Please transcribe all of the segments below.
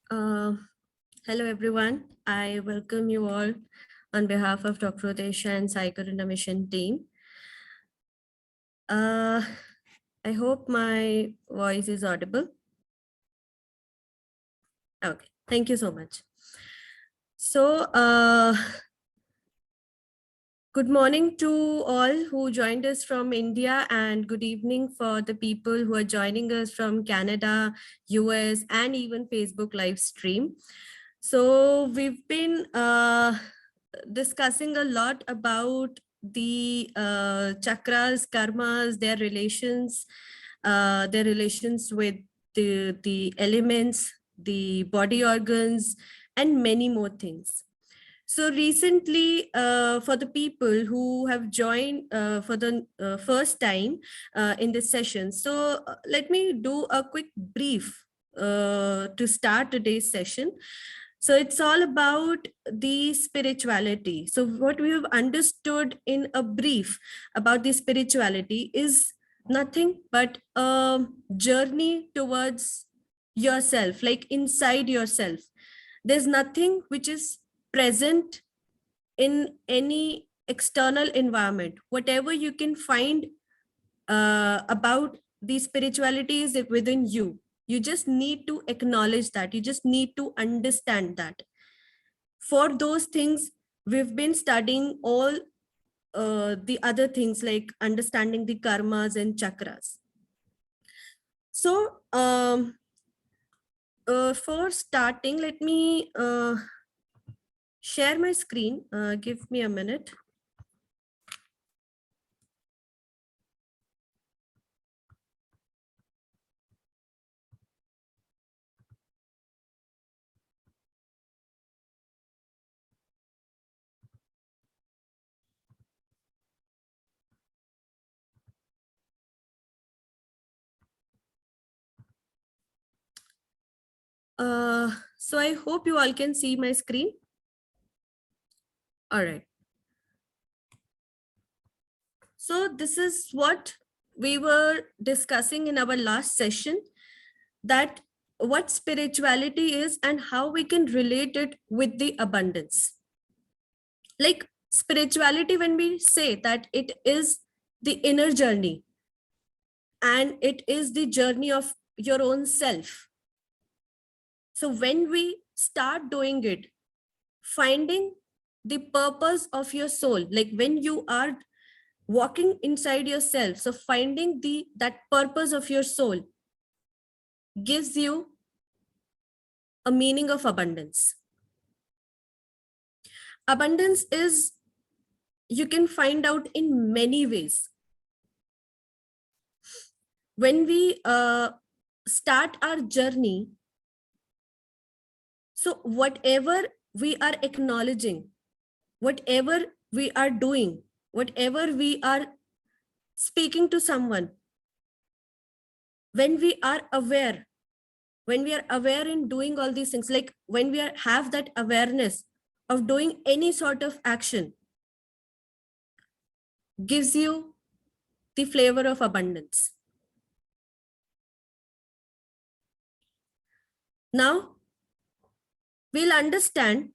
Uh, Hello, everyone. I welcome you all on behalf of Dr. Uday Shah and Psycho Mission team. Uh, I hope my voice is audible. Okay, thank you so much. So, good morning to all who joined us from India, and good evening for the people who are joining us from Canada, US, and even Facebook live stream. So we've been discussing a lot about the chakras, karmas, their relations with the elements, the body organs, and many more things. So recently, for the people who have joined for the first time in this session, so let me do a quick brief to start today's session. So it's all about the spirituality. So what we have understood in a brief about the spirituality is nothing but a journey towards yourself, like inside yourself. There's nothing which is present in any external environment. Whatever you can find about the spirituality is within you. You just need to acknowledge that. You just need to understand that. For those things, we've been studying all the other things like understanding the karmas and chakras. So, for starting, let me share my screen. Give me a minute. So I hope you all can see my screen. All right. So this is what we were discussing in our last session, that what spirituality is and how we can relate it with the abundance. Like spirituality, when we say that it is the inner journey and it is the journey of your own self. So when we start doing it, finding the purpose of your soul, like when you are walking inside yourself, so finding that purpose of your soul gives you a meaning of abundance. Abundance is, you can find out in many ways. When we start our journey, so whatever we are acknowledging, whatever we are doing, whatever we are speaking to someone, when we are aware, when we are aware in doing all these things, like when we have that awareness of doing any sort of action, gives you the flavor of abundance. Now we'll understand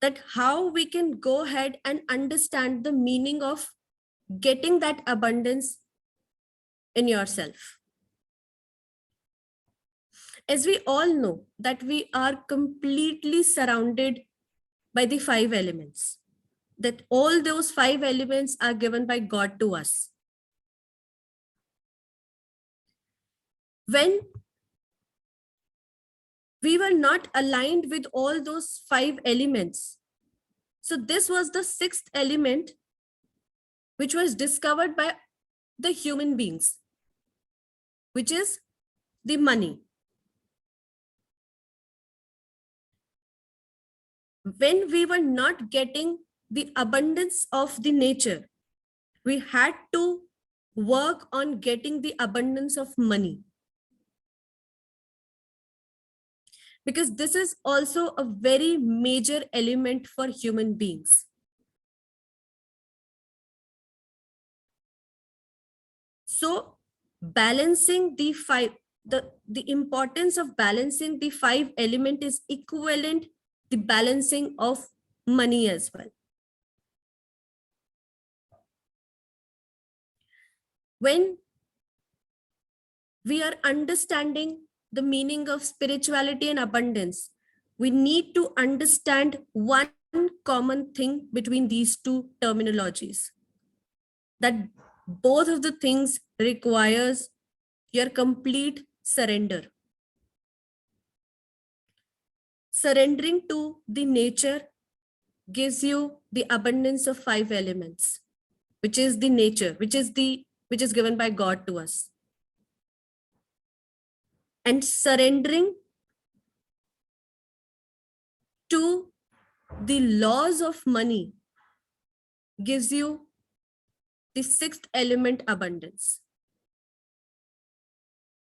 that how we can go ahead and understand the meaning of getting that abundance in yourself. As we all know that we are completely surrounded by the 5 elements, that all those 5 elements are given by God to us. When we were not aligned with all those 5 elements, so this was the 6th element which was discovered by the human beings, which is the money. When we were not getting the abundance of the nature, we had to work on getting the abundance of money. Because this is also a very major element for human beings. So balancing the 5, the importance of balancing the five element is equivalent the balancing of money as well. When we are understanding the meaning of spirituality and abundance, we need to understand one common thing between these two terminologies, that both of the things requires your complete surrender. Surrendering to the nature gives you the abundance of five elements, which is the nature, which is given by God to us. And surrendering to the laws of money gives you the sixth element, abundance.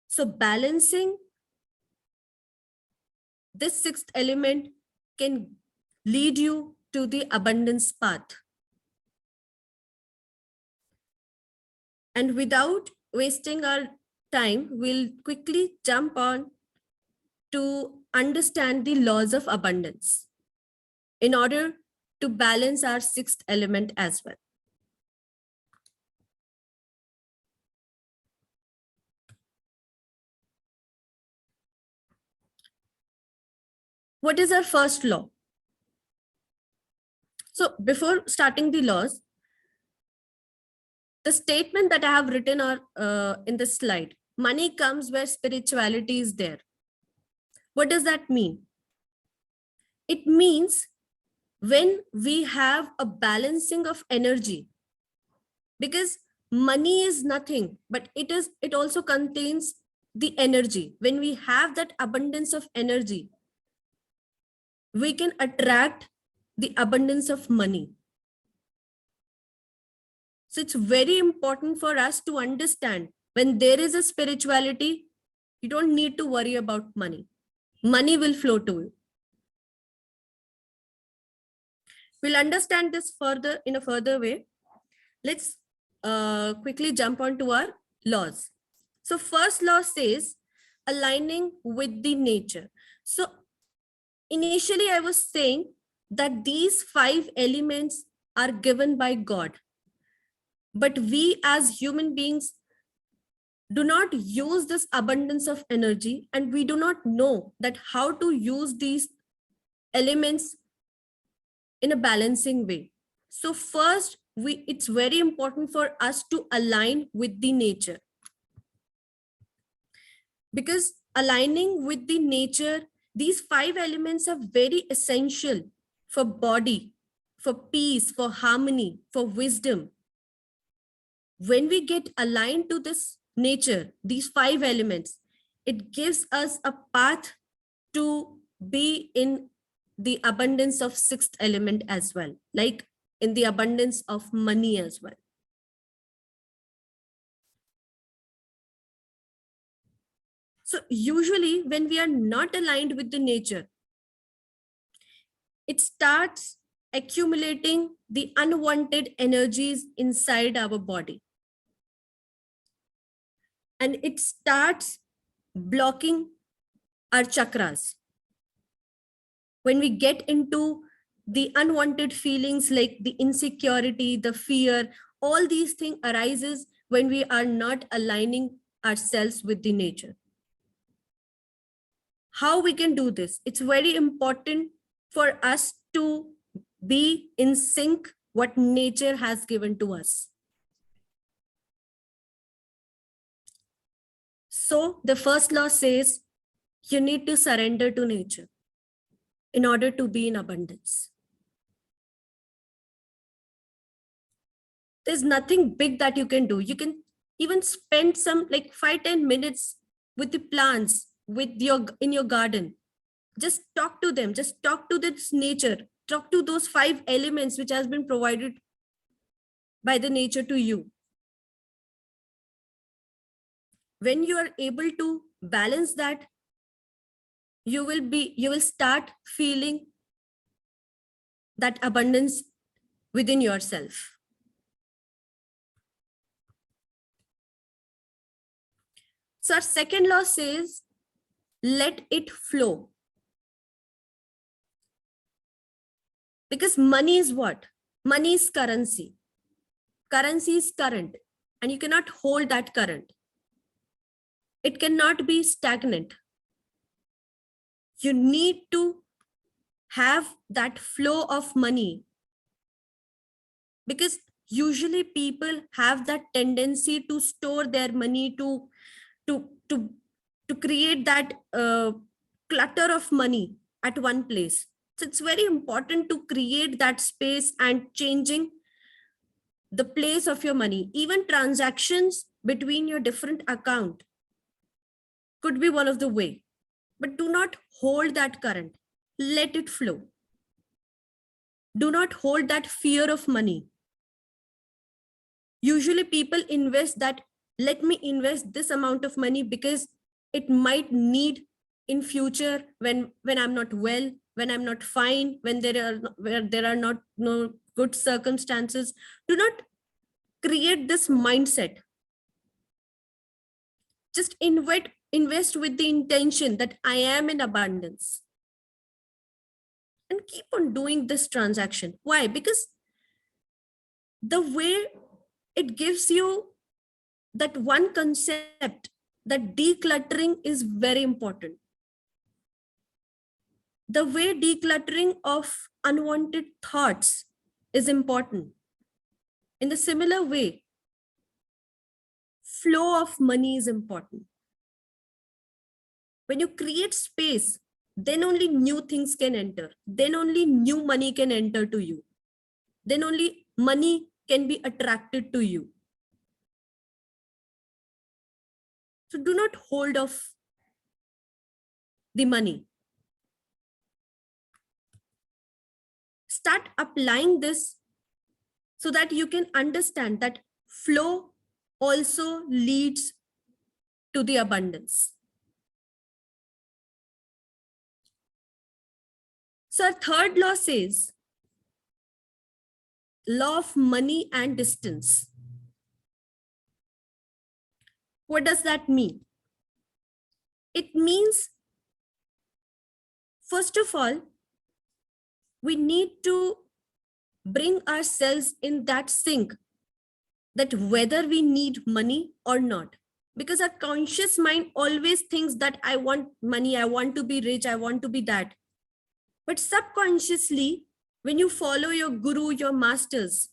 So balancing this sixth element can lead you to the abundance path. And without wasting our time, we'll quickly jump on to understand the laws of abundance in order to balance our sixth element as well. What is our first law? So before starting the laws, the statement that I have written in the slide, money comes where spirituality is there. What does that mean? It means when we have a balancing of energy, because money is nothing, but it also contains the energy. When we have that abundance of energy, we can attract the abundance of money. So it's very important for us to understand, when there is a spirituality, you don't need to worry about money. Money will flow to you. We'll understand this further in a further way. Let's quickly jump on to our laws. So first law says aligning with the nature. So initially I was saying that these five elements are given by God. But we as human beings do not use this abundance of energy, and we do not know that how to use these elements in a balancing way. So first, it's very important for us to align with the nature, because aligning with the nature, these five elements are very essential for body, for peace, for harmony, for wisdom. When we get aligned to this nature, these five elements, it gives us a path to be in the abundance of sixth element as well, like in the abundance of money as well. So usually when we are not aligned with the nature, it starts accumulating the unwanted energies inside our body. And it starts blocking our chakras. When we get into the unwanted feelings like the insecurity, the fear, all these things arises when we are not aligning ourselves with the nature. How we can do this? It's very important for us to be in sync what nature has given to us. So the first law says you need to surrender to nature in order to be in abundance. There's nothing big that you can do. You can even spend some like 5-10 minutes with the plants in your garden. Just talk to them, just talk to this nature, talk to those five elements which has been provided by the nature to you. When you are able to balance that, you will start feeling that abundance within yourself. So our second law says, let it flow. Because money is what? Money is currency. Currency is current, and you cannot hold that current. It cannot be stagnant. You need to have that flow of money, because usually people have that tendency to store their money, to to to create that clutter of money at one place. So it's very important to create that space and changing the place of your money. Even transactions between your different account could be one of the way, but do not hold that current. Let it flow. Do not hold that fear of money. Usually people invest that, let me invest this amount of money because it might need in future when I'm not well, when I'm not fine, when there are not no good circumstances. Do not create this mindset. Just invest with the intention that I am in abundance, and keep on doing this transaction. Why? Because the way it gives you that one concept, that decluttering is very important. The way decluttering of unwanted thoughts is important. In the similar way, flow of money is important. When you create space, then only new things can enter. Then only new money can enter to you. Then only money can be attracted to you. So do not hold off the money. Start applying this so that you can understand that flow also leads to the abundance. So our third law says, law of money and distance. What does that mean? It means, first of all, we need to bring ourselves in that sync, that whether we need money or not. Because our conscious mind always thinks that I want money, I want to be rich, I want to be that. But subconsciously, when you follow your guru, your masters,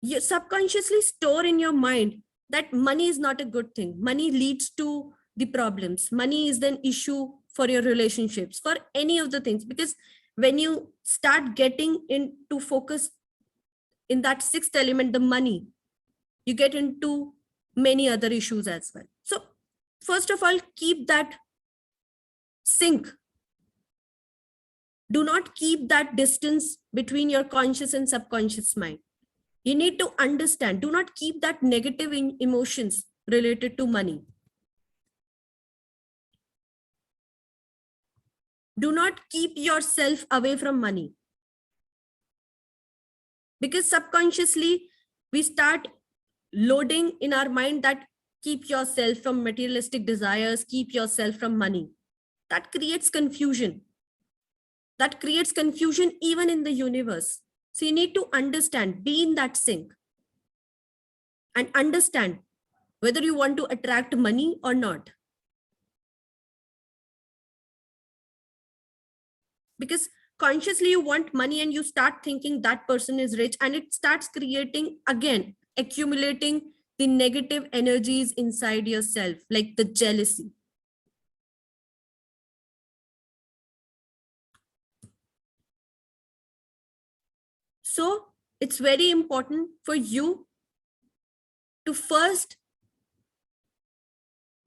you subconsciously store in your mind that money is not a good thing. Money leads to the problems. Money is an issue for your relationships, for any of the things. Because when you start getting into focus in that sixth element, the money, you get into many other issues as well. So first of all, keep that sync. Do not keep that distance between your conscious and subconscious mind. You need to understand. Do not keep that negative emotions related to money. Do not keep yourself away from money. Because subconsciously, we start loading in our mind that keep yourself from materialistic desires, keep yourself from money. That creates confusion. That creates confusion even in the universe. So you need to understand, be in that sync, and understand whether you want to attract money or not. Because consciously you want money and you start thinking that person is rich, and it starts creating, again, accumulating the negative energies inside yourself, like the jealousy. So it's very important for you to first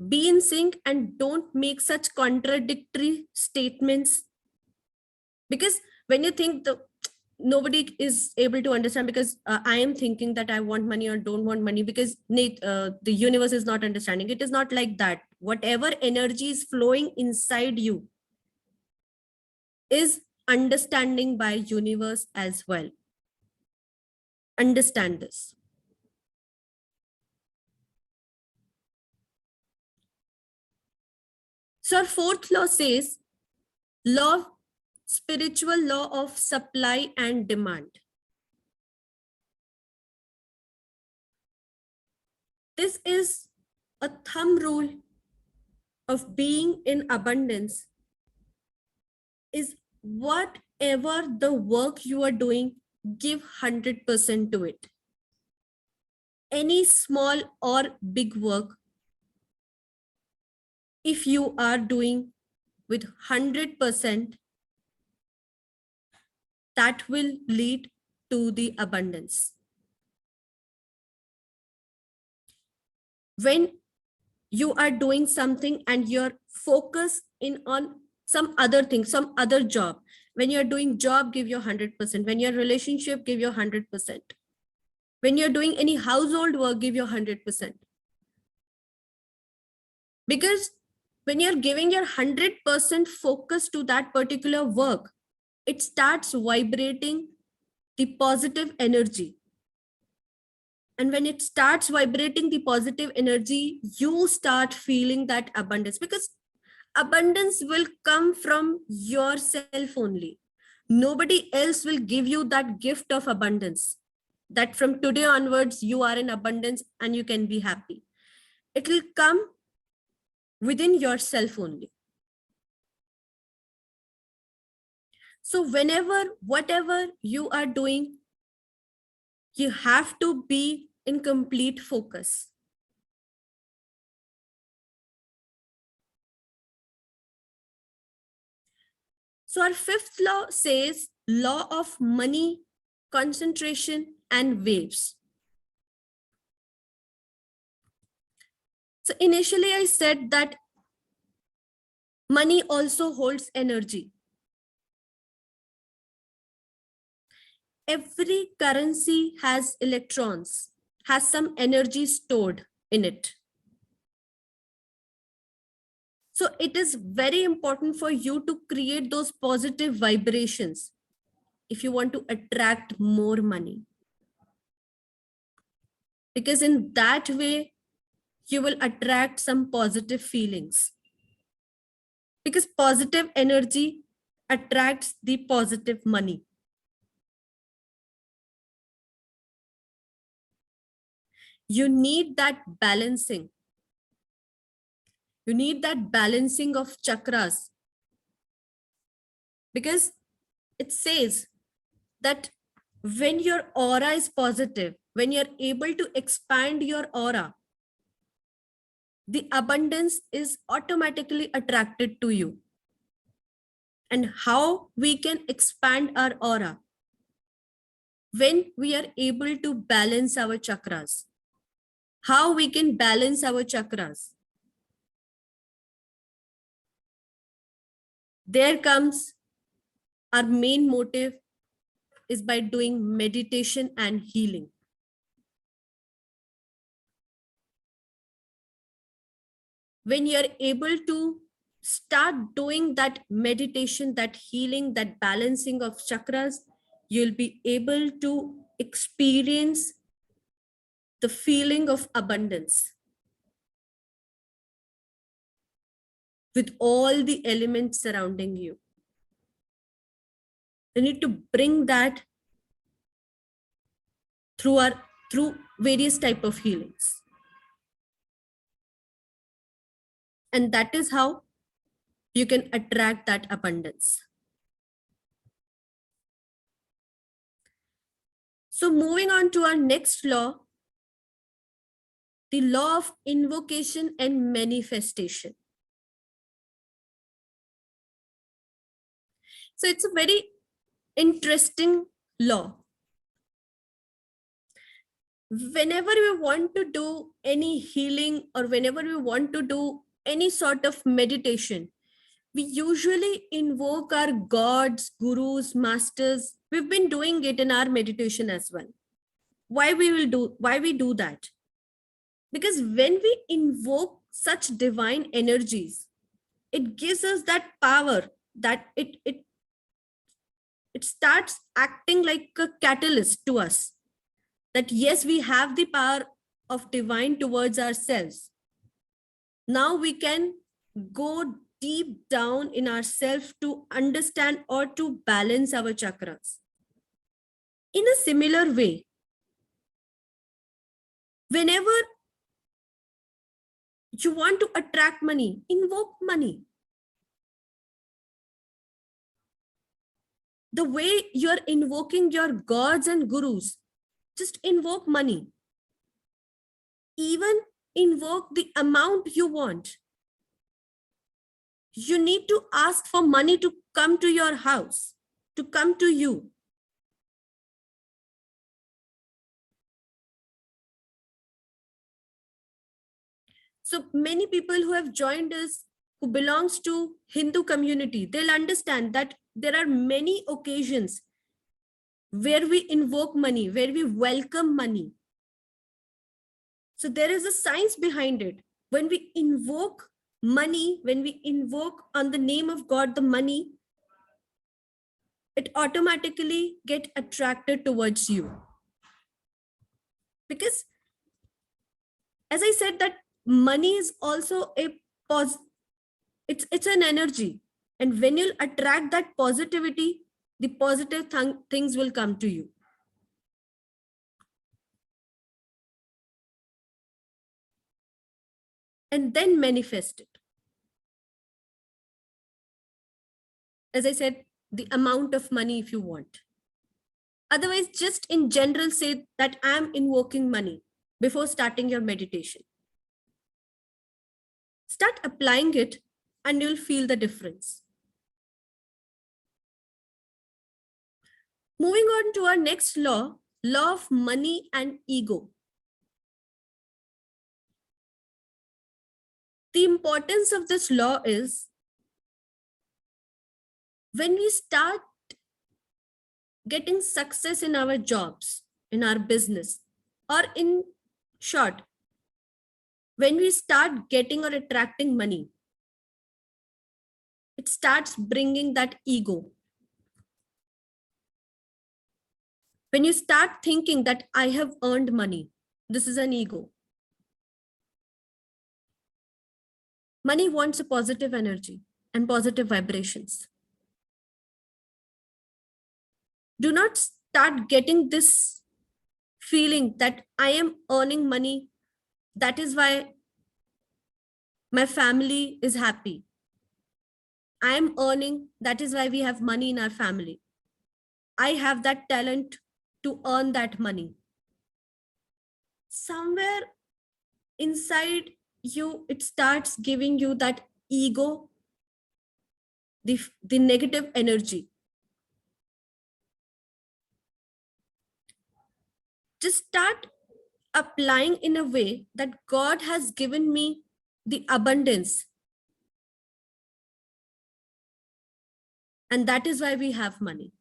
be in sync and don't make such contradictory statements. Because when you think nobody is able to understand, because I am thinking that I want money or don't want money, because the universe is not understanding. It is not like that. Whatever energy is flowing inside you is understanding by universe as well. Understand this. So our fourth law says, spiritual law of supply and demand. This is a thumb rule of being in abundance, is whatever the work you are doing, give 100% to it. Any small or big work, if you are doing with 100%, that will lead to the abundance. When you are doing something and you're focused in on some other thing, some other job, when you're doing job, give your 100%. When you're relationship, give your 100%. When you're doing any household work, give your 100%. Because when you're giving your 100% focus to that particular work, it starts vibrating the positive energy. And when it starts vibrating the positive energy, you start feeling that abundance, because abundance will come from yourself only. Nobody else will give you that gift of abundance, that from today onwards you are in abundance and you can be happy. It will come within yourself only. So whenever, whatever you are doing, you have to be in complete focus. So our fifth law says, law of money, concentration, and waves. So initially I said that money also holds energy. Every currency has electrons, has some energy stored in it. So it is very important for you to create those positive vibrations if you want to attract more money. Because in that way, you will attract some positive feelings. Because positive energy attracts the positive money. You need that balancing. You need that balancing of chakras. Because it says that when your aura is positive, when you're able to expand your aura, the abundance is automatically attracted to you. And how we can expand our aura? When we are able to balance our chakras. How we can balance our chakras? There comes our main motive is by doing meditation and healing. When you're able to start doing that meditation, that healing, that balancing of chakras, you'll be able to experience the feeling of abundance with all the elements surrounding you. You need to bring that through various type of healings. And that is how you can attract that abundance. So moving on to our next law, the law of invocation and manifestation. So it's a very interesting law. Whenever we want to do any healing or whenever we want to do any sort of meditation, we usually invoke our gods, gurus, masters. We've been doing it in our meditation as well. Why we do that? Because when we invoke such divine energies, it gives us that power that it starts acting like a catalyst to us. That yes, we have the power of divine towards ourselves. Now we can go deep down in ourselves to understand or to balance our chakras. In a similar way, whenever you want to attract money, invoke money. The way you're invoking your gods and gurus, just invoke money. Even invoke the amount you want. You need to ask for money to come to your house, to come to you. So many people who have joined us, who belongs to Hindu community, they'll understand that there are many occasions where we invoke money, where we welcome money. So there is a science behind it. When we invoke money, when we invoke on the name of God, the money, it automatically get attracted towards you. Because as I said, that money is also it's an energy. And when you attract that positivity, the positive things will come to you. And then manifest it. As I said, the amount of money if you want. Otherwise, just in general say that I'm invoking money before starting your meditation. Start applying it and you'll feel the difference. Moving on to our next law, law of money and ego. The importance of this law is when we start getting success in our jobs, in our business, or in short, when we start getting or attracting money, it starts bringing that ego. When you start thinking that I have earned money, this is an ego. Money wants a positive energy and positive vibrations. Do not start getting this feeling that I am earning money. That is why my family is happy. I am earning. That is why we have money in our family. I have that talent to earn that money. Somewhere inside you, it starts giving you that ego, the negative energy. Just start applying in a way that God has given me the abundance. And that is why we have money.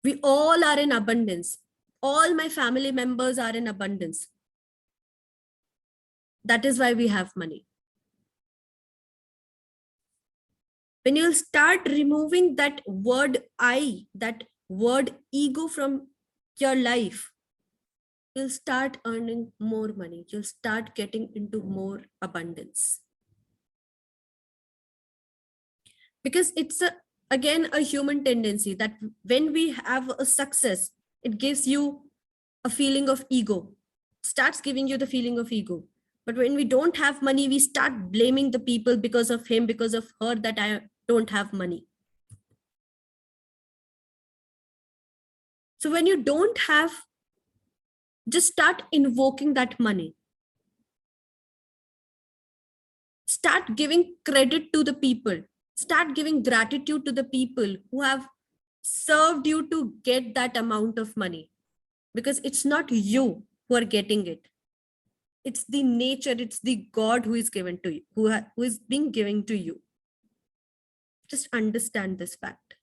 We all are in abundance. All my family members are in abundance. That is why we have money. When you'll start removing that word I, that word ego from your life, you'll start earning more money. You'll start getting into more abundance. Because it's again a human tendency that when we have a success, it gives you a feeling of ego, starts giving you the feeling of ego. But when we don't have money, we start blaming the people because of him, because of her, that I don't have money. So when you don't have, just start invoking that money. Start giving credit to the people. Start giving gratitude to the people who have served you to get that amount of money. Because it's not you who are getting it. It's the nature, it's the God who is given to you, who is being given to you. Just understand this fact.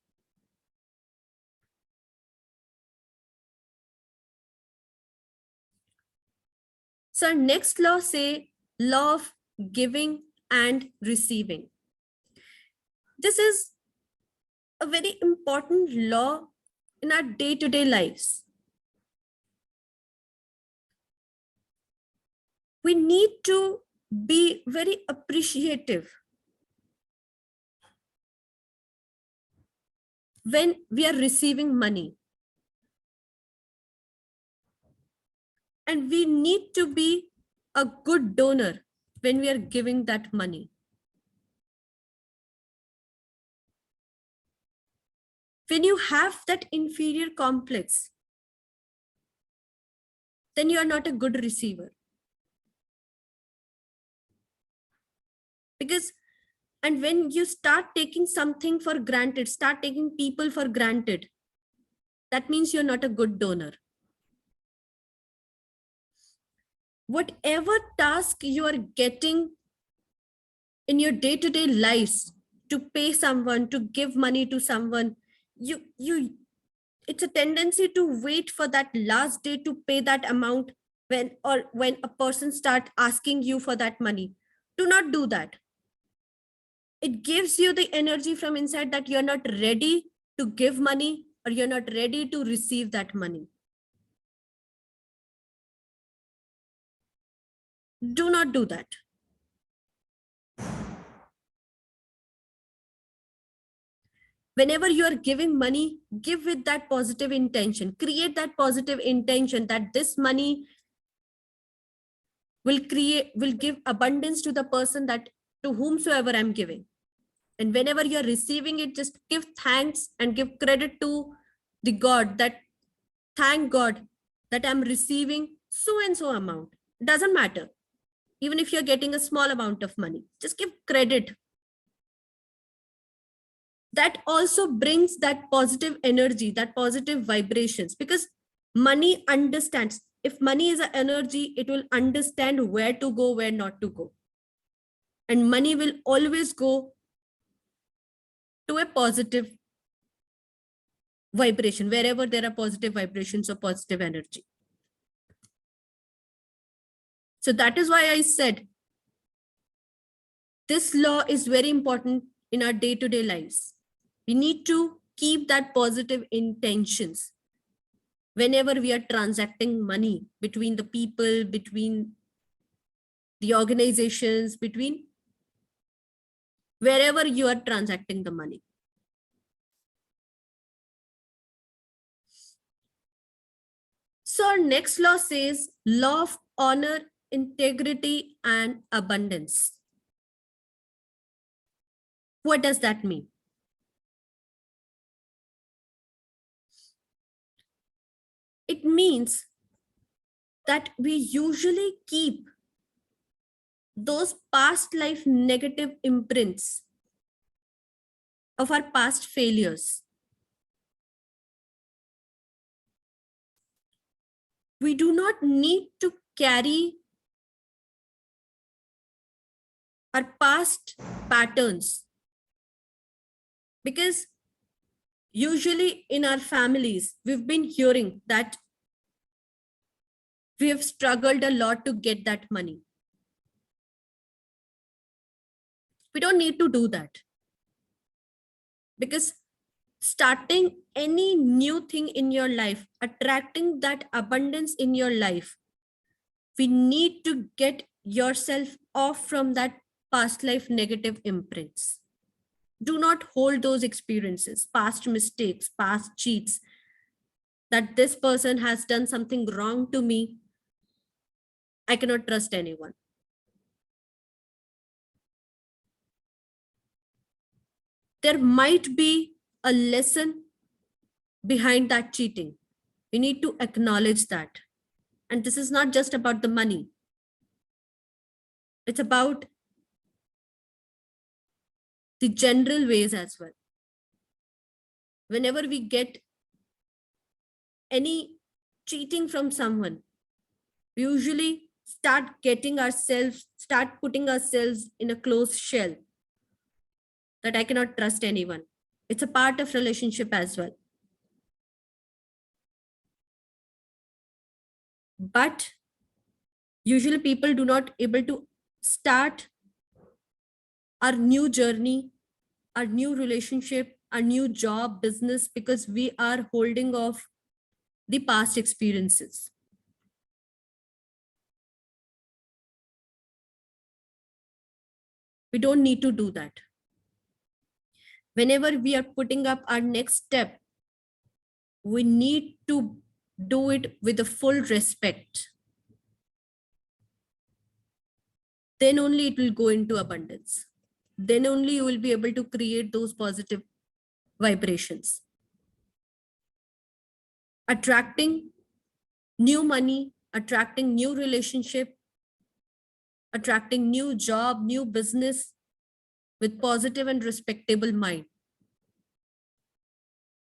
So our next law say law of giving and receiving. This is a very important law in our day-to-day lives. We need to be very appreciative when we are receiving money, and we need to be a good donor when we are giving that money. When you have that inferior complex, then you are not a good receiver. Because, and when you start taking something for granted, start taking people for granted, that means you're not a good donor. Whatever task you are getting in your day-to-day lives, to pay someone, to give money to someone, you it's a tendency to wait for that last day to pay that amount, when a person start asking you for that money. Do not do that. It gives you the energy from inside that you're not ready to give money, or you're not ready to receive that money. Do not do that. Whenever you are giving money, give with that positive intention. Create that positive intention that this money will give abundance to the person, that to whomsoever I'm giving. And whenever you're receiving it, just give thanks and give credit to the God, that thank God that I'm receiving so and so amount. It doesn't matter. Even if you're getting a small amount of money, just give credit. That also brings that positive energy, that positive vibrations, because money understands. If money is an energy, it will understand where to go, where not to go. And money will always go to a positive vibration, wherever there are positive vibrations or positive energy. So that is why I said this law is very important in our day-to-day lives. We need to keep that positive intentions whenever we are transacting money between the people, between the organizations, between wherever you are transacting the money. So our next law says law of honor, integrity, and abundance. What does that mean? It means that we usually keep those past life negative imprints of our past failures. We do not need to carry our past patterns, because usually in our families, we've been hearing that we have struggled a lot to get that money. We don't need to do that, because starting any new thing in your life, attracting that abundance in your life, we need to get yourself off from that past life negative imprints. Do not hold those experiences, past mistakes, past cheats, that this person has done something wrong to me. I cannot trust anyone. There might be a lesson behind that cheating. We need to acknowledge that. And this is not just about the money. It's about the general ways as well. Whenever we get any cheating from someone, we usually start putting ourselves in a closed shell, that I cannot trust anyone. It's a part of relationship as well. But usually people do not able to start our new journey, our new relationship, our new job, business, because we are holding off the past experiences. We don't need to do that. Whenever we are putting up our next step, we need to do it with a full respect. Then only it will go into abundance. Then only you will be able to create those positive vibrations. Attracting new money, attracting new relationship, attracting new job, new business with positive and respectable mind.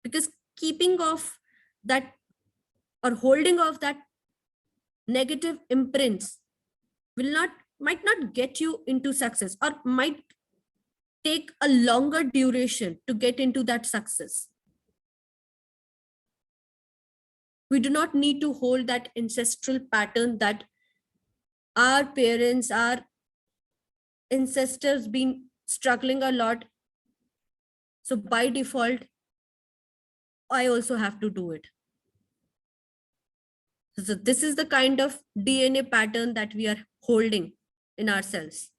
Because keeping off that or holding off that negative imprints might not get you into success, or might take a longer duration to get into that success. We do not need to hold that ancestral pattern that our parents, our ancestors been struggling a lot. So by default, I also have to do it. So this is the kind of DNA pattern that we are holding in ourselves.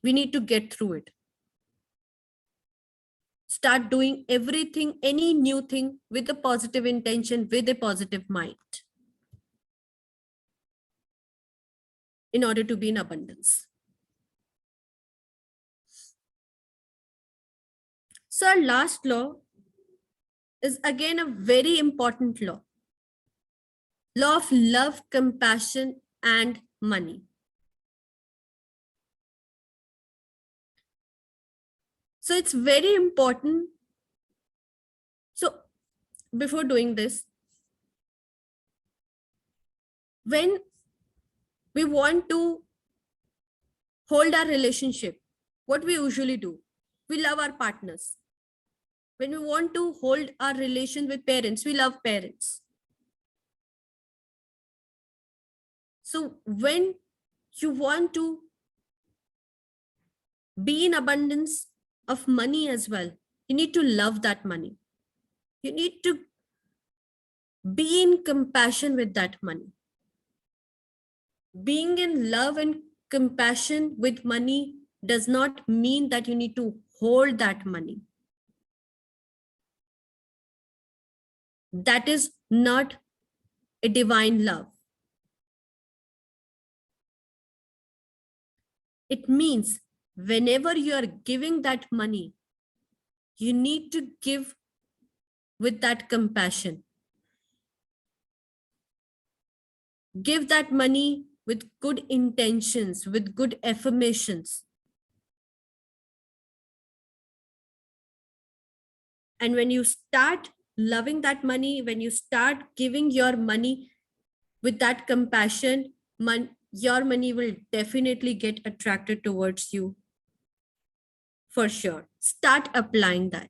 We need to get through it. Start doing everything, any new thing with a positive intention, with a positive mind, in order to be in abundance. So our last law is again a very important law. Law of love, compassion, and money. So it's very important. So before doing this, when we want to hold our relationship, what we usually do, we love our partners. When we want to hold our relation with parents, we love parents. So when you want to be in abundance of money as well, you need to love that money. You need to be in compassion with that money. Being in love and compassion with money does not mean that you need to hold that money. That is not a divine love. It means whenever you are giving that money, you need to give with that compassion. Give that money with good intentions, with good affirmations. And when you start loving that money, when you start giving your money with that compassion, your money will definitely get attracted towards you. For sure. Start applying that.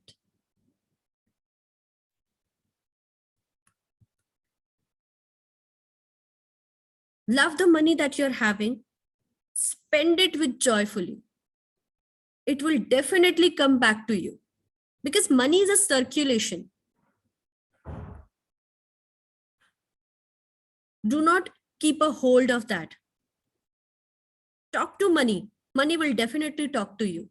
Love the money that you're having. Spend it with joyfully. It will definitely come back to you, because money is a circulation. Do not keep a hold of that. Talk to money. Money will definitely talk to you.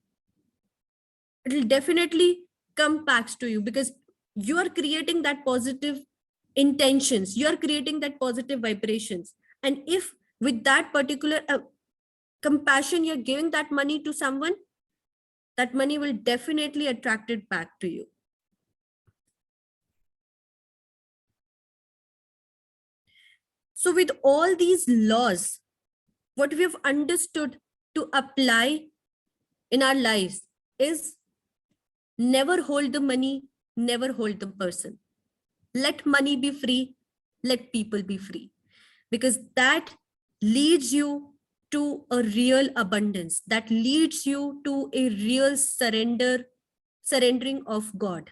It will definitely come back to you, because you are creating that positive intentions. You are creating that positive vibrations. And if with that particular compassion, you're giving that money to someone, that money will definitely attract it back to you. So with all these laws, what we have understood to apply in our lives is never hold the money, never hold the person. Let money be free, let people be free, because that leads you to a real abundance, that leads you to a real surrendering of God.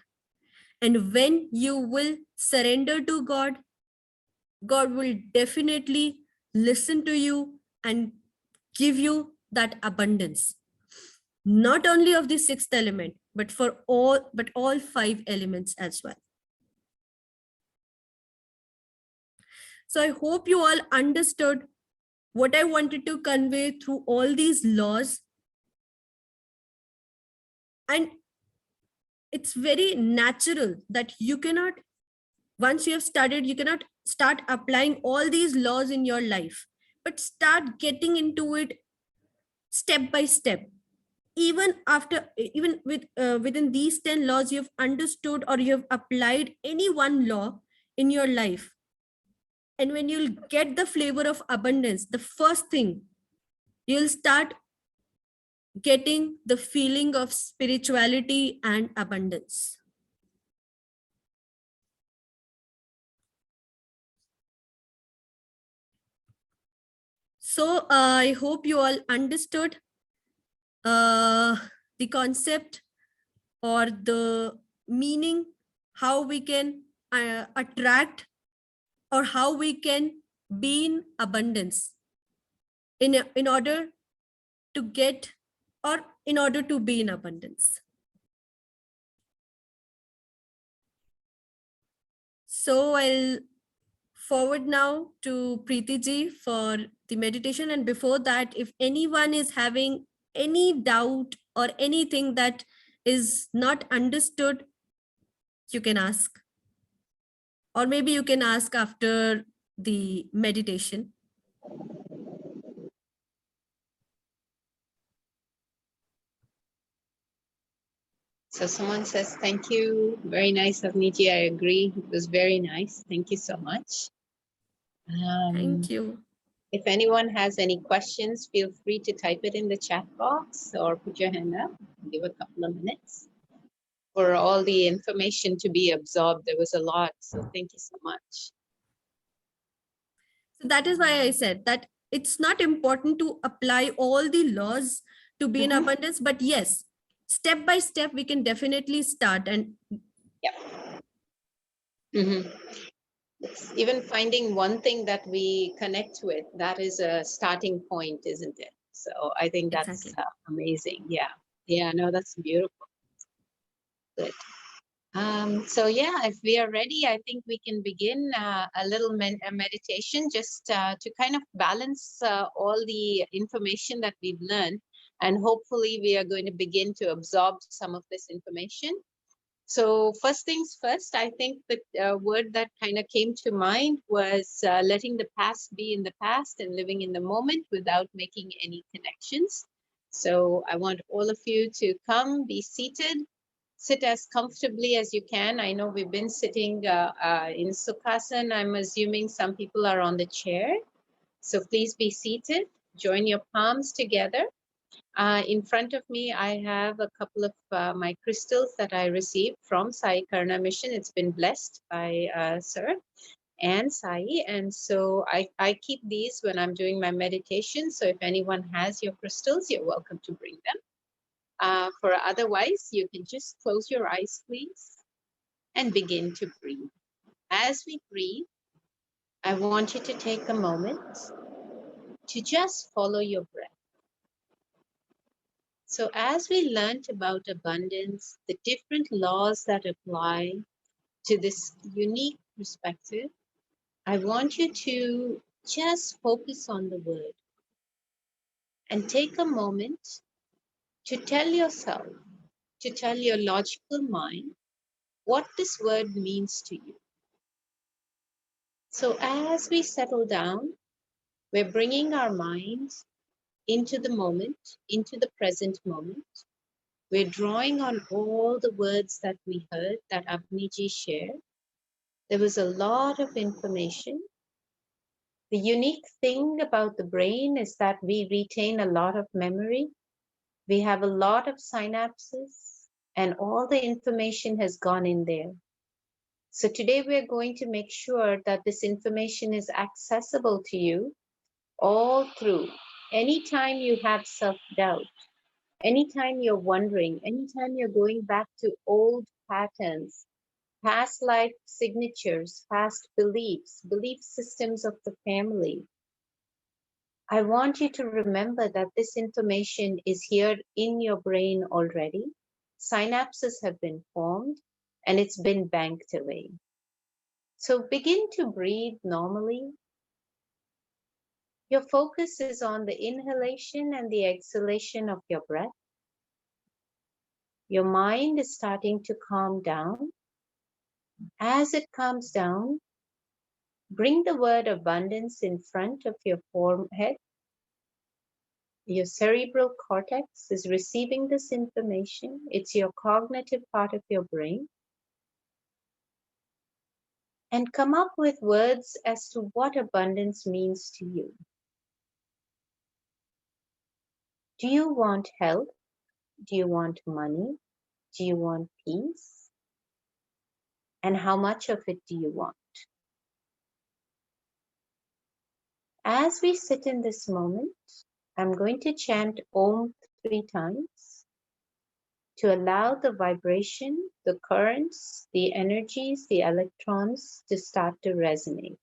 And when you will surrender to God, God will definitely listen to you and give you that abundance. Not only of the sixth element, but all five elements as well. So I hope you all understood what I wanted to convey through all these laws. And it's very natural that you cannot, once you have studied, you cannot start applying all these laws in your life, but start getting into it step by step. Even after, even with within these 10 laws, you've understood or you have applied any one law in your life. And when you'll get the flavor of abundance, the first thing, you'll start getting the feeling of spirituality and abundance. So I hope you all understood the concept or the meaning, how we can attract, or how we can be in abundance in order to get, or in order to be in abundance. So I'll forward now to Preeti ji for the meditation. And before that, if anyone is having any doubt or anything that is not understood, you can ask. Or maybe you can ask after the meditation. So someone says, thank you. Very nice, Avniji. I agree. It was very nice. Thank you so much. Thank you. If anyone has any questions, feel free to type it in the chat box or put your hand up. Give a couple of minutes for all the information to be absorbed. There was a lot. So thank you so much. So that is why I said that it's not important to apply all the laws to be in abundance, but yes, step by step, we can definitely start. And yeah. It's even finding one thing that we connect with, that is a starting point, isn't it? So I think that's exactly. amazing. Yeah. Yeah, no, that's beautiful. Good. So yeah, if we are ready, I think we can begin a little meditation just to kind of balance all the information that we've learned. And hopefully we are going to begin to absorb some of this information. So first things first, I think the word that kind of came to mind was letting the past be in the past and living in the moment without making any connections. So I want all of you to come, be seated, sit as comfortably as you can. I know we've been sitting in Sukhasana. I'm assuming some people are on the chair. So please be seated, join your palms together. In front of me, I have a couple of my crystals that I received from Sai Karna Mission. It's been blessed by Sir and Sai. And so I keep these when I'm doing my meditation. So if anyone has your crystals, you're welcome to bring them. For otherwise, you can just close your eyes, please, and begin to breathe. As we breathe, I want you to take a moment to just follow your breath. So as we learned about abundance, the different laws that apply to this unique perspective, I want you to just focus on the word and take a moment to tell yourself, to tell your logical mind what this word means to you. So as we settle down, we're bringing our minds into the moment, into the present moment. We're drawing on all the words that we heard that Abniji shared. There was a lot of information. The unique thing about the brain is that we retain a lot of memory. We have a lot of synapses, and all the information has gone in there. So today we're going to make sure that this information is accessible to you all through. Anytime you have self-doubt, anytime you're wondering, anytime you're going back to old patterns, past life signatures, past beliefs, belief systems of the family, I want you to remember that this information is here in your brain already. Synapses have been formed and it's been banked away. So begin to breathe normally. Your focus is on the inhalation and the exhalation of your breath. Your mind is starting to calm down. As it calms down, bring the word abundance in front of your forehead. Your cerebral cortex is receiving this information. It's your cognitive part of your brain. And come up with words as to what abundance means to you. Do you want health? Do you want money? Do you want peace? And how much of it do you want? As we sit in this moment, I'm going to chant Om 3 times to allow the vibration, the currents, the energies, the electrons to start to resonate.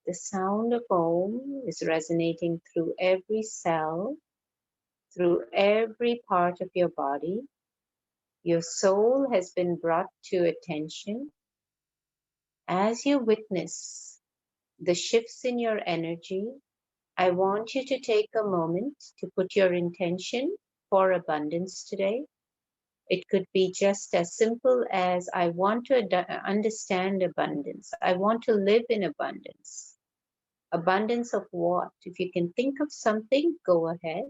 The sound of Om is resonating through every cell, through every part of your body. Your soul has been brought to attention. As you witness the shifts in your energy, I want you to take a moment to put your intention for abundance today. It could be just as simple as I want to understand abundance. I want to live in abundance. Abundance of what? If you can think of something, go ahead.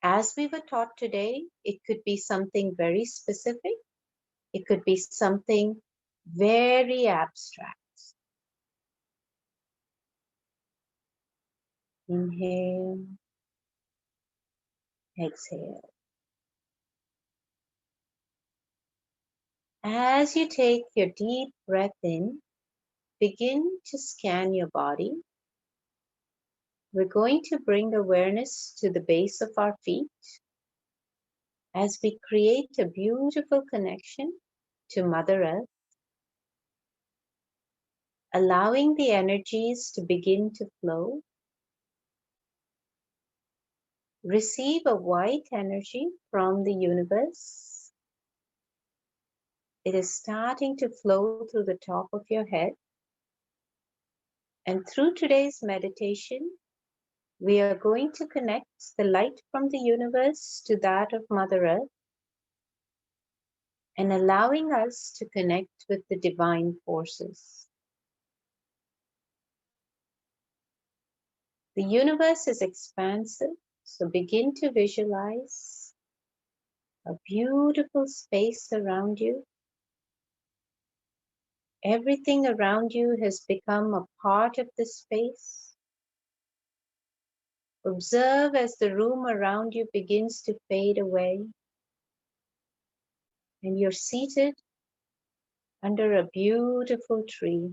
As we were taught today, it could be something very specific. It could be something very abstract. Inhale, exhale. As you take your deep breath in, begin to scan your body. We're going to bring awareness to the base of our feet as we create a beautiful connection to Mother Earth, allowing the energies to begin to flow. Receive a white energy from the universe. It is starting to flow through the top of your head. And through today's meditation, we are going to connect the light from the universe to that of Mother Earth and allowing us to connect with the divine forces. The universe is expansive, so begin to visualize a beautiful space around you. Everything around you has become a part of the space. Observe as the room around you begins to fade away, and you're seated under a beautiful tree.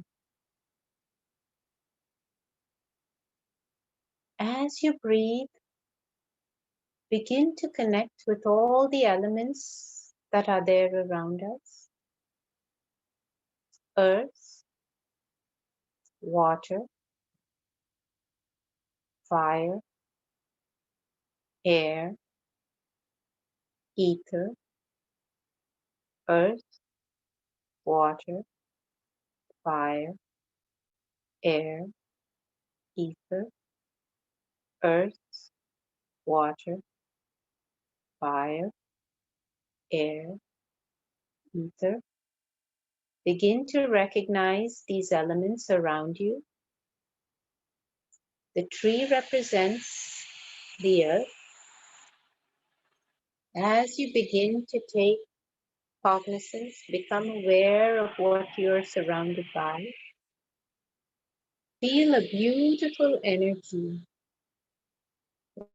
As you breathe, begin to connect with all the elements that are there around us. Earth, water, fire, air, ether, earth, water, fire, air, ether, earth, water, fire, air, ether. Begin to recognize these elements around you. The tree represents the earth. As you begin to take cognizance, become aware of what you're surrounded by. Feel a beautiful energy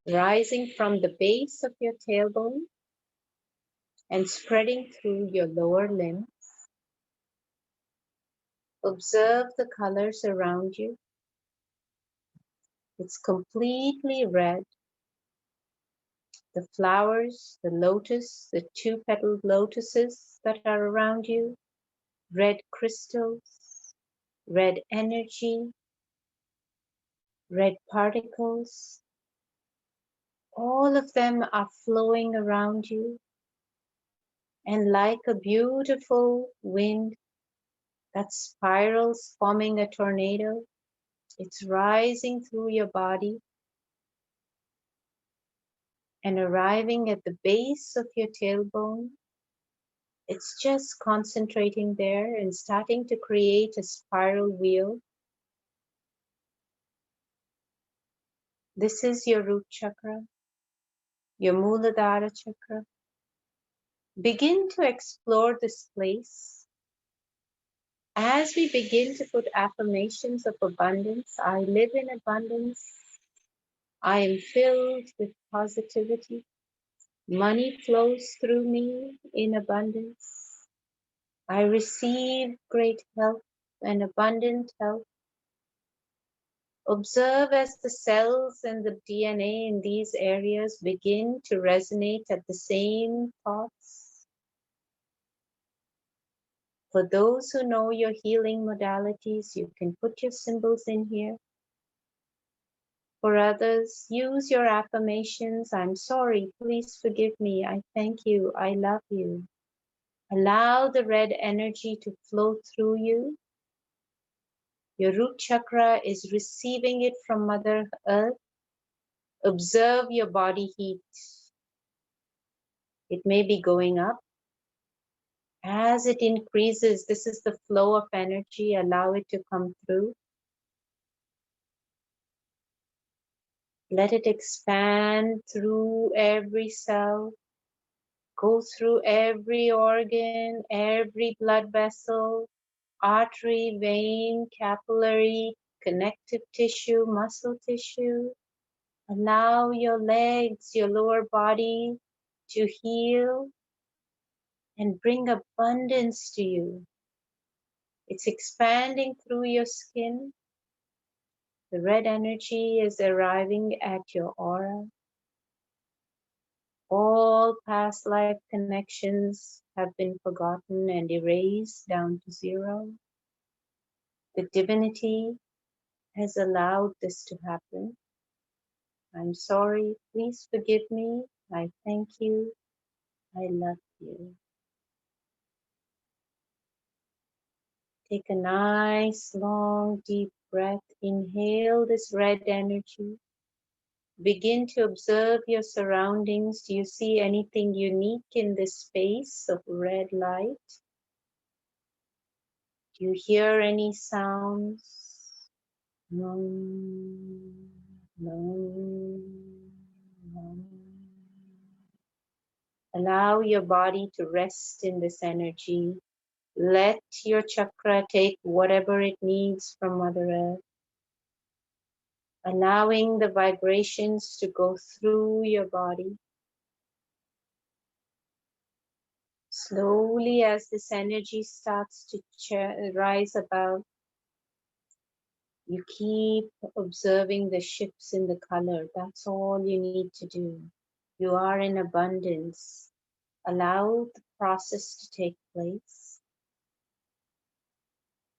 rising from the base of your tailbone and spreading through your lower limb. Observe the colors around you. It's completely red. The flowers, the lotus, the two-petaled lotuses that are around you, red crystals, red energy, red particles, all of them are flowing around you. And like a beautiful wind that spirals, forming a tornado, it's rising through your body and arriving at the base of your tailbone. It's just concentrating there and starting to create a spiral wheel. This is your root chakra, your Muladhara chakra. Begin to explore this place. As we begin to put affirmations of abundance, I live in abundance. I am filled with positivity. Money flows through me in abundance. I receive great health and abundant health. Observe as the cells and the DNA in these areas begin to resonate at the same thoughts. For those who know your healing modalities, you can put your symbols in here. For others, use your affirmations. I'm sorry, please forgive me. I thank you, I love you. Allow the red energy to flow through you. Your root chakra is receiving it from Mother Earth. Observe your body heat. It may be going up. As it increases, this is the flow of energy. Allow it to come through. Let it expand through every cell, go through every organ, every blood vessel, artery, vein, capillary, connective tissue, muscle tissue. Allow your legs, your lower body to heal and bring abundance to you. It's expanding through your skin. The red energy is arriving at your aura. All past life connections have been forgotten and erased down to zero. The divinity has allowed this to happen. I'm sorry, please forgive me. I thank you. I love you. Take a nice, long, deep breath. Inhale this red energy. Begin to observe your surroundings. Do you see anything unique in this space of red light? Do you hear any sounds? Nom, nom, nom. Allow your body to rest in this energy. Let your chakra take whatever it needs from Mother Earth. Allowing the vibrations to go through your body. Slowly, as this energy starts to rise above, you keep observing the shifts in the color. That's all you need to do. You are in abundance. Allow the process to take place.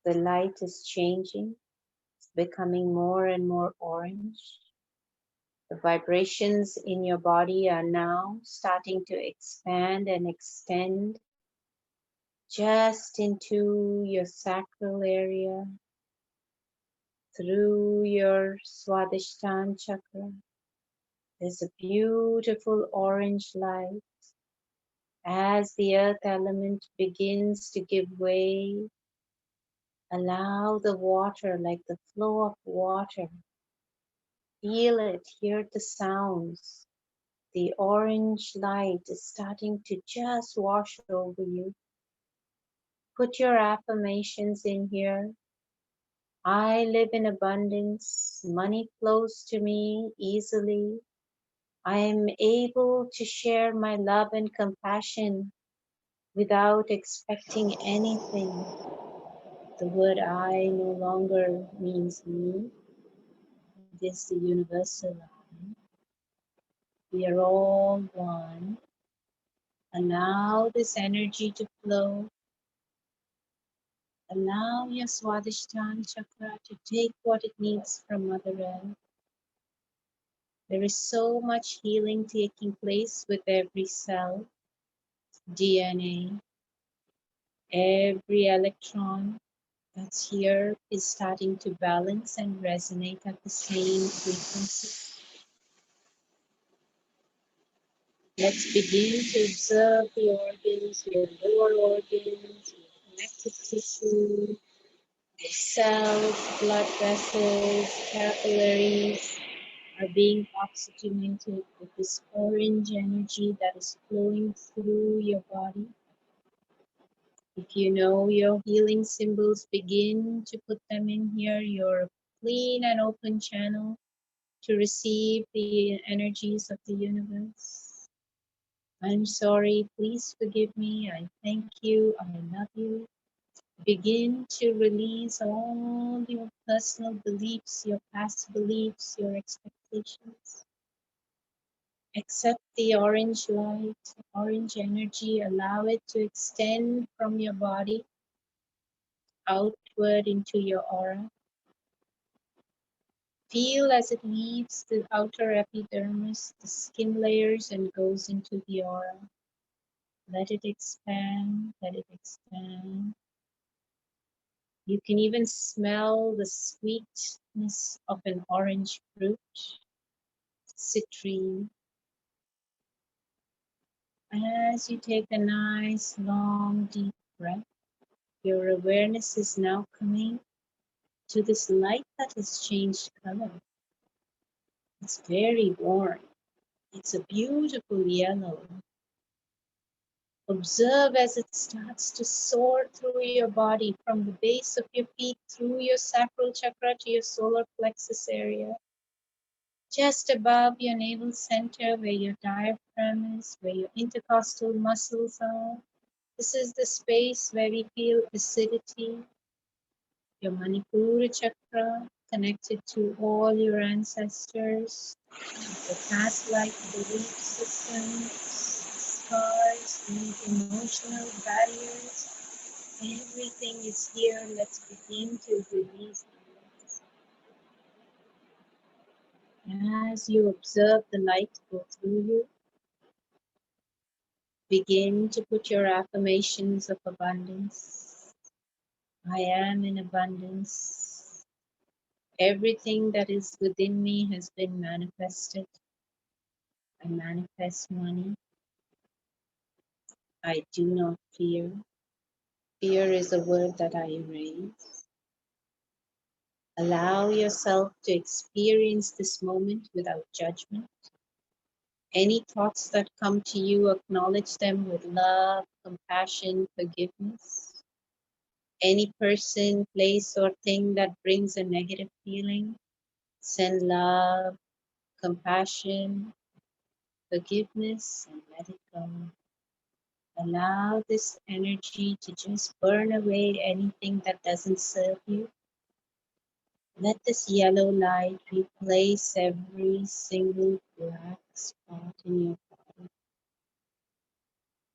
The light is changing. It's becoming more and more orange. The vibrations in your body are now starting to expand and extend just into your sacral area, through your Swadhisthana chakra. There's a beautiful orange light. As the earth element begins to give way, allow the water, like the flow of water, feel it, hear the sounds. The orange light is starting to just wash over you. Put your affirmations in here. I live in abundance. Money flows to me easily. I am able to share my love and compassion without expecting anything. The word I no longer means me, it is the universal I. We are all one. Allow this energy to flow. Allow your Swadhisthana chakra to take what it needs from Mother Earth. There is so much healing taking place with every cell, DNA, every electron that's here is starting to balance and resonate at the same frequency. Let's begin to observe the organs, your lower organs, your connective tissue, your cells, blood vessels, capillaries are being oxygenated with this orange energy that is flowing through your body. If you know your healing symbols, begin to put them in here, your clean and open channel to receive the energies of the universe. I'm sorry, please forgive me, I thank you, I love you. Begin to release all your personal beliefs, your past beliefs, your expectations. Accept the orange light, orange energy, allow it to extend from your body outward into your aura. Feel as it leaves the outer epidermis, the skin layers, and goes into the aura. Let it expand, let it expand. You can even smell the sweetness of an orange fruit, citrine. As you take a nice, long, deep breath, your awareness is now coming to this light that has changed color. It's very warm. It's a beautiful yellow. Observe as it starts to soar through your body from the base of your feet, through your sacral chakra to your solar plexus area. Just above your navel center where your diaphragm is, where your intercostal muscles are. This is the space where we feel acidity. Your Manipura chakra connected to all your ancestors, the past life belief systems, scars, the emotional barriers. Everything is here. Let's begin to release them. As you observe the light go through you, begin to put your affirmations of abundance. I am in abundance. Everything that is within me has been manifested. I manifest money. I do not fear. Fear is a word that I erase. Allow yourself to experience this moment without judgment. Any thoughts that come to you, acknowledge them with love, compassion, forgiveness. Any person, place, or thing that brings a negative feeling, send love, compassion, forgiveness, and let it go. Allow this energy to just burn away anything that doesn't serve you. Let this yellow light replace every single black spot in your body.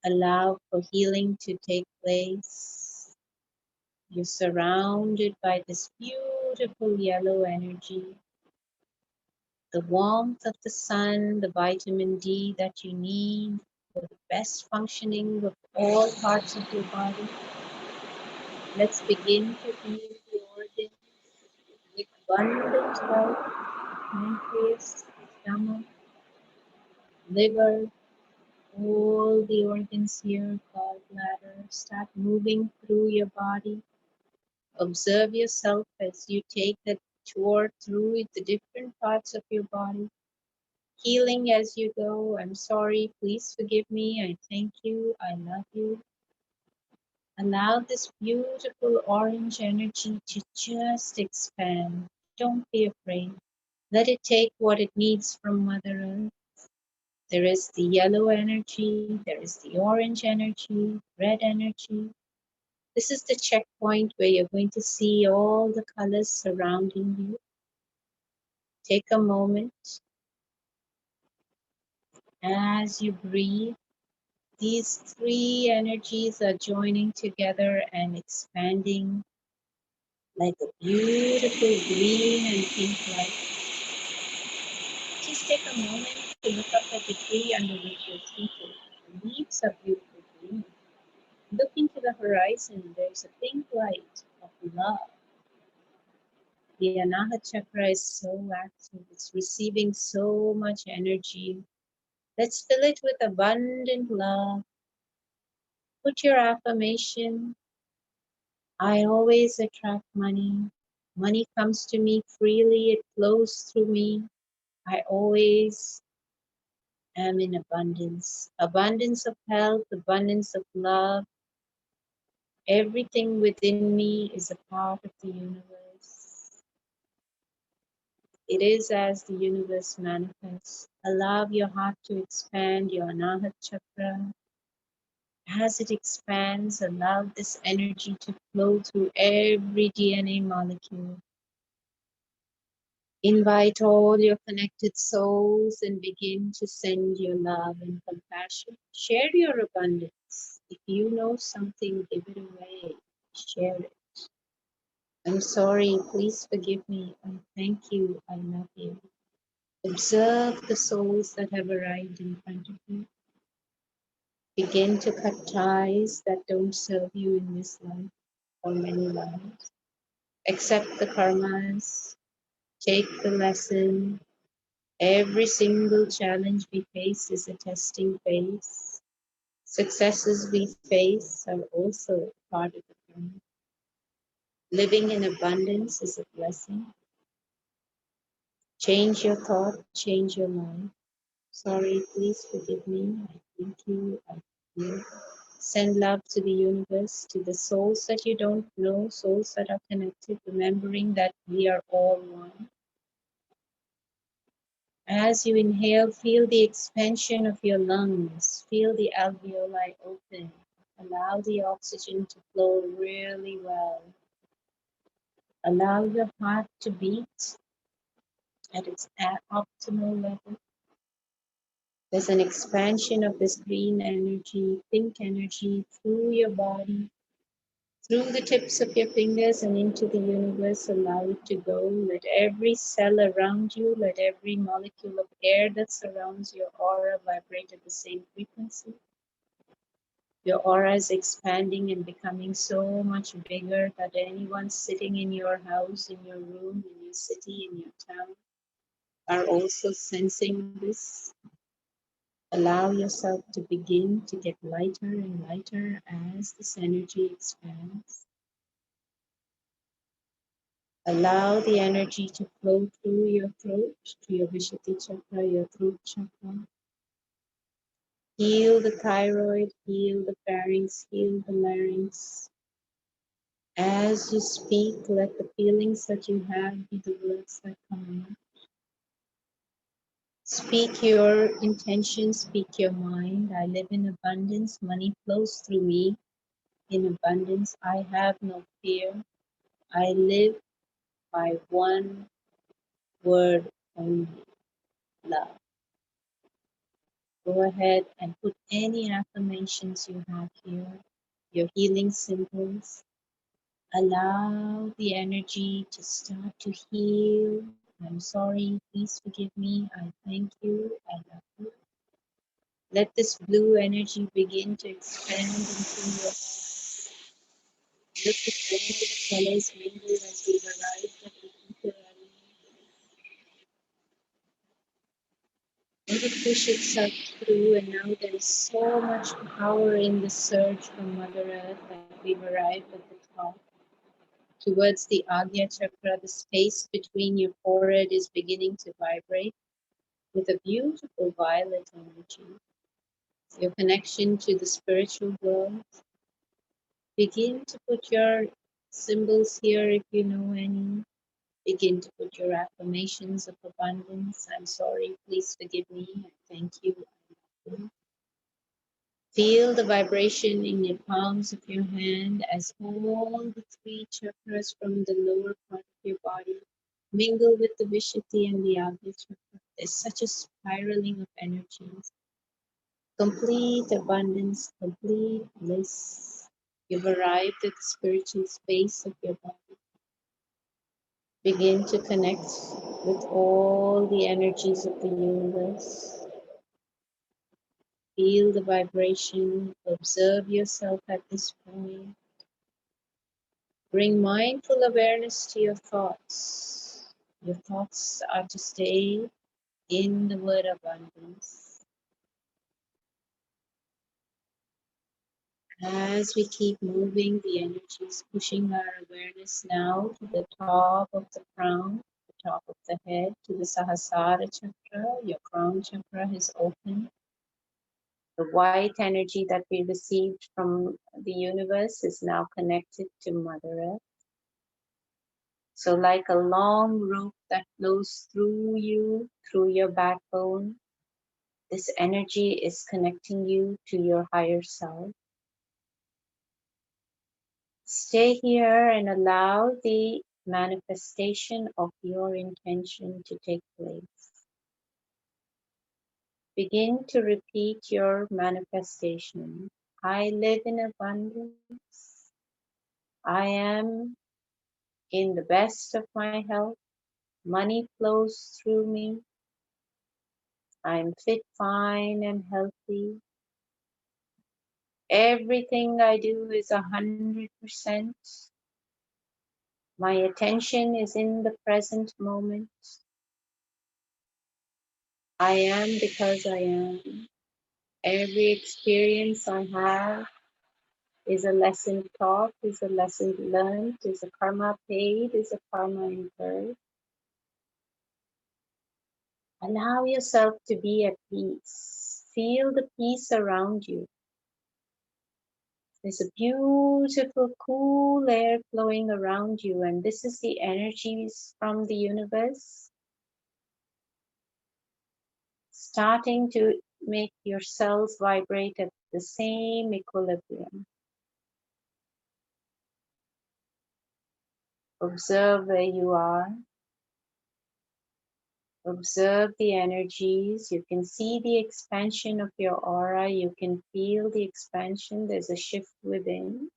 Allow for healing to take place. You're surrounded by this beautiful yellow energy. The warmth of the sun, the vitamin D that you need for the best functioning of all parts of your body. Let's begin to heal the organs with abundant health, pancreas, stomach, liver, all the organs here, gallbladder, start moving through your body. Observe yourself as you take the tour through the different parts of your body. Healing as you go. I'm sorry, please forgive me. I thank you. I love you. Allow this beautiful orange energy to just expand. Don't be afraid. Let it take what it needs from Mother Earth. There is the yellow energy, there is the orange energy, red energy. This is the checkpoint where you're going to see all the colors surrounding you. Take a moment as you breathe. These three energies are joining together and expanding like a beautiful green and pink light. Just take a moment to look up at the tree under which you're seated. The leaves are beautiful green. Look into the horizon, there's a pink light of love. The Anahat chakra is so active, it's receiving so much energy. Let's fill it with abundant love. Put your affirmation: I always attract money. Money comes to me freely, it flows through me. I always am in abundance. Abundance of health, abundance of love. Everything within me is a part of the universe. It is as the universe manifests. Allow your heart to expand, your Anahat chakra. As it expands, allow this energy to flow through every DNA molecule. Invite all your connected souls and begin to send your love and compassion. Share your abundance. If you know something, give it away. Share it. I'm sorry, please forgive me. I thank you, I love you. Observe the souls that have arrived in front of you. Begin to cut ties that don't serve you in this life or many lives. Accept the karmas. Take the lesson. Every single challenge we face is a testing phase. Successes we face are also part of the karma. Living in abundance is a blessing. Change your thought, change your life. Sorry, please forgive me. I thank you. I forgive you. Send love to the universe, to the souls that you don't know, souls that are connected, remembering that we are all one. As you inhale, feel the expansion of your lungs. Feel the alveoli open. Allow the oxygen to flow really well. Allow your heart to beat at its optimal level. There's an expansion of this green energy, pink energy through your body, through the tips of your fingers and into the universe. Allow it to go. Let every cell around you, let every molecule of air that surrounds your aura vibrate at the same frequency. Your aura is expanding and becoming so much bigger that anyone sitting in your house, in your room, in your city, in your town are also sensing this. Allow yourself to begin to get lighter and lighter as this energy expands. Allow the energy to flow through your throat, to your Vishuddhi chakra, your throat chakra. Heal the thyroid, heal the pharynx, heal the larynx. As you speak, let the feelings that you have be the words that come out. Speak your intention, speak your mind. I live in abundance, money flows through me in abundance. I have no fear. I live by one word only: love. Go ahead and put any affirmations you have here, your healing symbols. Allow the energy to start to heal. I'm sorry, please forgive me. I thank you, I love you. Let this blue energy begin to expand into your heart. Look at all the colors mingle as we've arrived at the ether element. Let it push itself through, and now there is so much power in the surge from Mother Earth that we've arrived at the top. Towards the Agya chakra, the space between your forehead is beginning to vibrate with a beautiful violet energy. Your connection to the spiritual world. Begin to put your symbols here if you know any. Begin to put your affirmations of abundance. I'm sorry, please forgive me. I thank you. Feel the vibration in your palms of your hand as all the three chakras from the lower part of your body mingle with the Vishuddhi and the Agya chakra. There's such a spiraling of energies. Complete abundance, complete bliss. You've arrived at the spiritual space of your body. Begin to connect with all the energies of the universe. Feel the vibration, observe yourself at this point. Bring mindful awareness to your thoughts. Your thoughts are to stay in the word abundance. As we keep moving, the energy is pushing our awareness now to the top of the crown, the top of the head, to the Sahasrara chakra. Your crown chakra is open. The white energy that we received from the universe is now connected to Mother Earth. So like a long rope that flows through you, through your backbone, this energy is connecting you to your higher self. Stay here and allow the manifestation of your intention to take place. Begin to repeat your manifestation. I live in abundance. I am in the best of my health. Money flows through me. I'm fit, fine, and healthy. Everything I do is 100%. My attention is in the present moment. I am because I am. Every experience I have is a lesson taught, is a lesson learned, is a karma paid, is a karma incurred. Allow yourself to be at peace. Feel the peace around you. There's a beautiful, cool air flowing around you, and this is the energies from the universe starting to make your cells vibrate at the same equilibrium. Observe where you are. Observe the energies. You can see the expansion of your aura. You can feel the expansion. There's a shift within.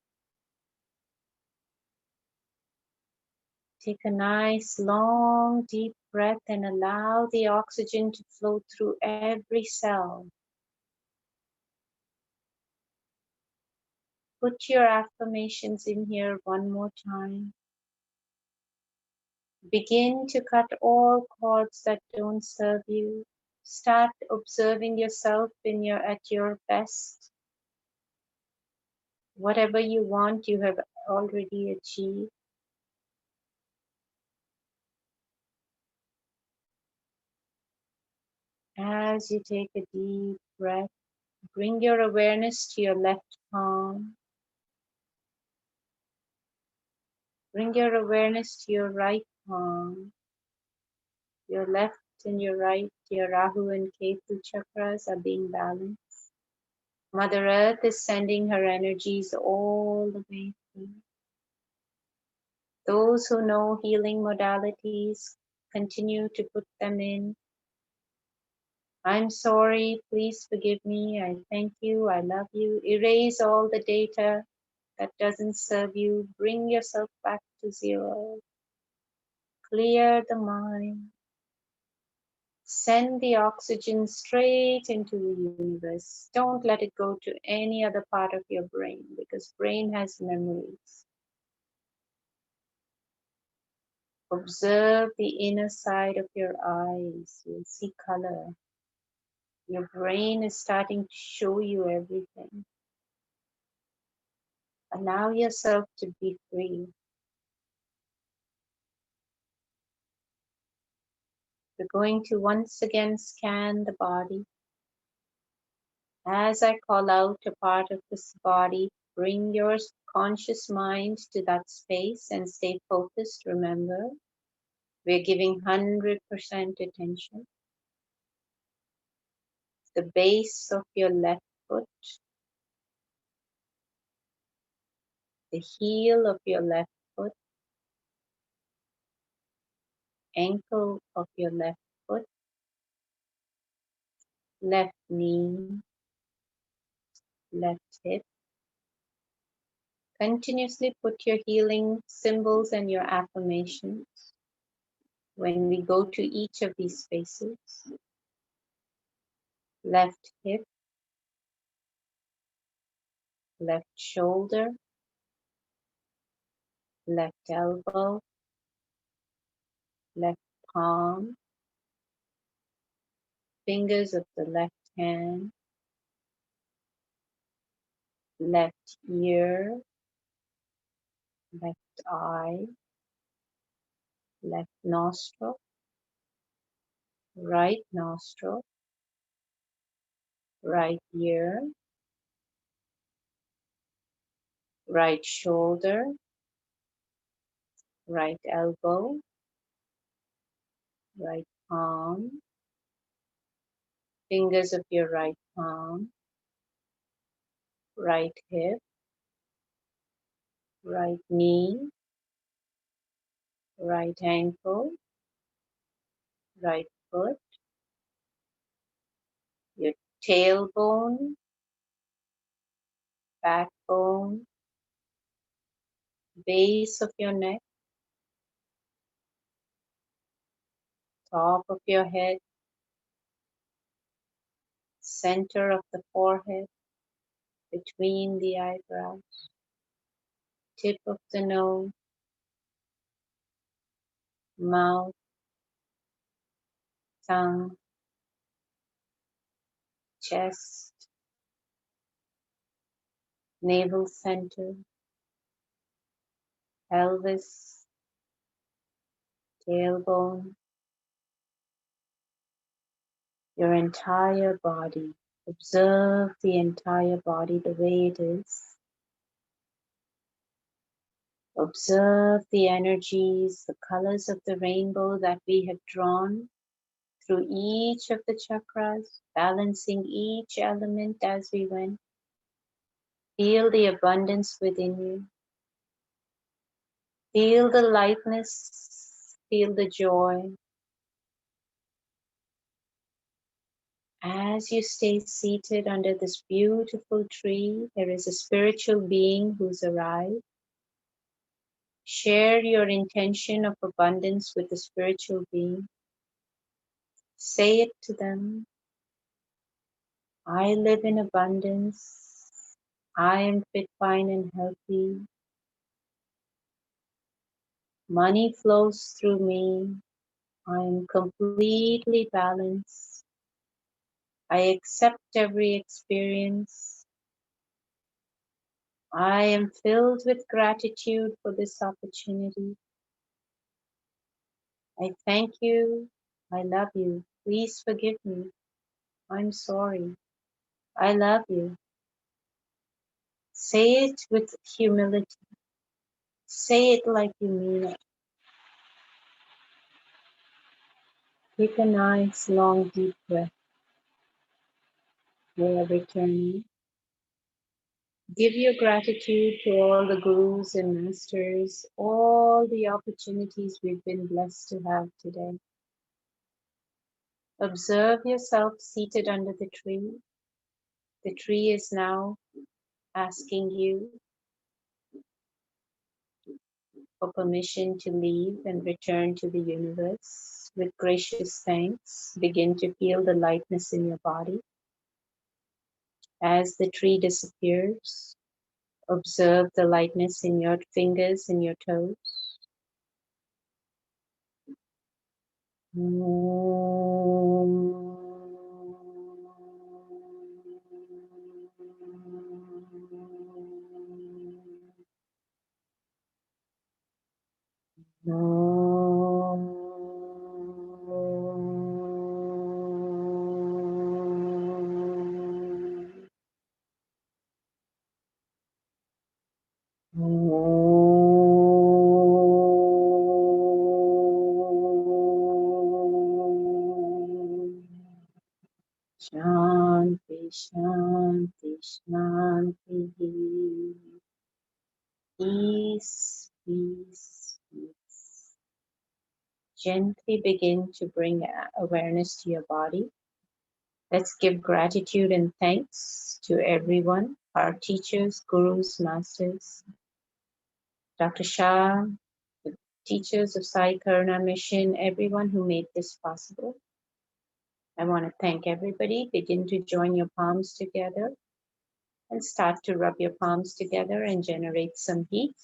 Take a nice, long, deep breath and allow the oxygen to flow through every cell. Put your affirmations in here one more time. Begin to cut all cords that don't serve you. Start observing yourself at your best. Whatever you want, you have already achieved. As you take a deep breath, bring your awareness to your left palm. Bring your awareness to your right palm. Your left and your right, your Rahu and Ketu chakras are being balanced. Mother Earth is sending her energies all the way through. Those who know healing modalities, continue to put them in. I'm sorry, please forgive me, I thank you, I love you. Erase all the data that doesn't serve you. Bring yourself back to zero. Clear the mind. Send the oxygen straight into the universe. Don't let it go to any other part of your brain because brain has memories. Observe the inner side of your eyes. You'll see color. Your brain is starting to show you everything. Allow yourself to be free. We're going to once again scan the body. As I call out a part of this body, bring your conscious mind to that space and stay focused. Remember, we're giving 100% attention. the base of your left foot, the heel of your left foot, ankle of your left foot, left knee, left hip. Continuously put your healing symbols and your affirmations when we go to each of these spaces. Left hip, left shoulder, left elbow, left palm, fingers of the left hand, left ear, left eye, left nostril, right nostril, right ear, right shoulder, right elbow, right palm, fingers of your right palm, right hip, right knee, right ankle, right foot, your tailbone, backbone, base of your neck, top of your head, center of the forehead, between the eyebrows, tip of the nose, mouth, tongue, chest, navel center, pelvis, tailbone, your entire body. Observe the entire body the way it is. Observe the energies, the colors of the rainbow that we have drawn through each of the chakras, balancing each element as we went. Feel the abundance within you. Feel the lightness. Feel the joy. As you stay seated under this beautiful tree, there is a spiritual being who's arrived. Share your intention of abundance with the spiritual being. Say it to them. I live in abundance. I am fit, fine, and healthy. Money flows through me. I am completely balanced. I accept every experience. I am filled with gratitude for this opportunity. I thank you. I love you. Please forgive me. I'm sorry. I love you. Say it with humility. Say it like you mean it. Take a nice long deep breath. There returning. Give your gratitude to all the gurus and masters, all the opportunities we've been blessed to have today. Observe yourself seated under the tree. The tree is now asking you for permission to leave and return to the universe. With gracious thanks, begin to feel the lightness in your body. As the tree disappears, observe the lightness in your fingers and your toes. Shanti, Shanti, Shanti. Peace, peace, peace. Gently begin to bring awareness to your body. Let's give gratitude and thanks to everyone, our teachers, gurus, masters, Dr. Shah, the teachers of Sai Karuna Mission, everyone who made this possible. I want to thank everybody. Begin to join your palms together and start to rub your palms together and generate some heat.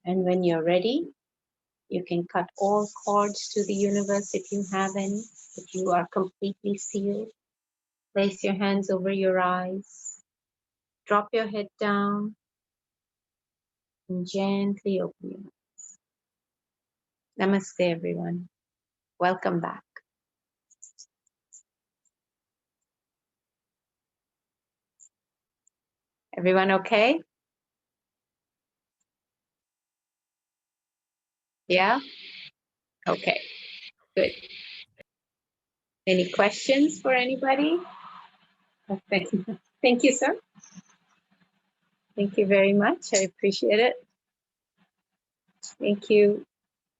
And when you're ready, you can cut all cords to the universe if you have any. If you are completely sealed, place your hands over your eyes, drop your head down, and gently open your eyes. Namaste, everyone. Welcome back. Everyone okay? Yeah? Okay, good. Any questions for anybody? Okay. Thank you, sir. Thank you very much. I appreciate it. Thank you.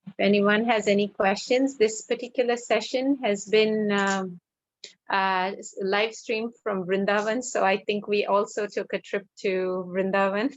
If anyone has any questions, this particular session has been live streamed from Vrindavan. So I think we also took a trip to Vrindavan.